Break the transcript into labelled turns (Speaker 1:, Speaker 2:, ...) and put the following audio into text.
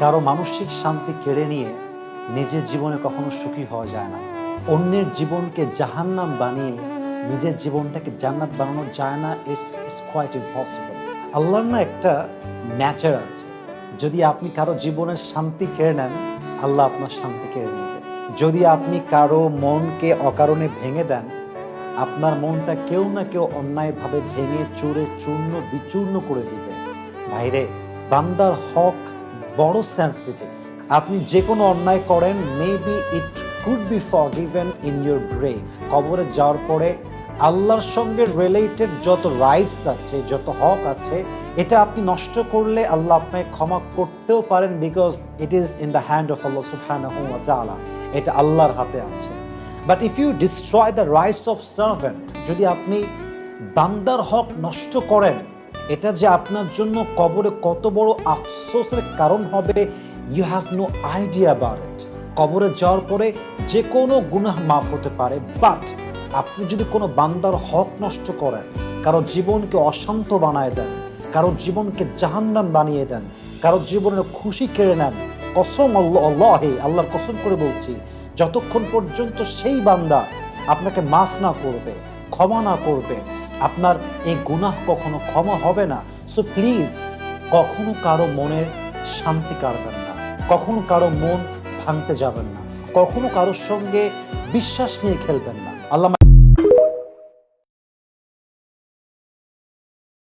Speaker 1: কারো মানসিক শান্তি কেড়ে নিয়ে নিজের জীবনে কখনো সুখী হওয়া যায় না। অন্যের জীবনকে জাহান্নাম বানিয়ে নিজের জীবনটাকে জান্নাত বানানো যায় না। It's quite impossible. আল্লাহর না একটা ন্যাচার আছে, যদি আপনি কারো জীবনের শান্তি কেড়ে নেন, আল্লাহ আপনার শান্তি কেড়ে নেবে। যদি আপনি কারো মনকে অকারণে ভেঙে দেন, আপনার মনটা কেউ না কেউ অন্যায়ভাবে ভেঙে চুরে চূর্ণ বিচূর্ণ করে দিবে। ভাইরে, বান্দার হক বড় সেন্সিটিভ। আপনি যে কোনো অন্যায় করেন, maybe it could be forgiven in your grave. কবরে যাওয়ার পরে আল্লাহর সঙ্গে রিলেটেড যত রাইটস আছে, যত হক আছে, এটা আপনি নষ্ট করলে আল্লাহ আপনাকে ক্ষমা করতেও পারেন, because it is in the hand of Allah সুবহানাহু ওয়া তাআলা। এটা আল্লাহর হাতে আছে। But if you destroy the rights of servant, যদি আপনি বান্দার হক নষ্ট করেন, এটা যে আপনার জন্য কবরে কত বড় আফসোসের কারণ হবে, you have no idea about it. কবরে যাওয়ার পরে যে কোনো গুনাহ মাফ হতে পারে, বাট আপনি যদি কোনো বান্দার হক নষ্ট করেন, কারো জীবনকে অশান্ত বানায় দেন, কারো জীবনকে জাহান্নাম বানিয়ে দেন, কারো জীবনের খুশি কেড়ে নেন, কসম আল্লাহে, আল্লাহর কসম করে বলছি, যতক্ষণ পর্যন্ত সেই বান্দা আপনাকে মাফ না করবে, ক্ষমা না করবে, আপনার এই গুনাহ কখনো ক্ষমা হবে না। সো প্লিজ, কখনো কারো মনের শান্তি কাড়বেন না, কখনো কারো মন ভাঙতে যাবেন না, কখনো কারোর সঙ্গে বিশ্বাস নিয়ে খেলবেন না। আল্লাহ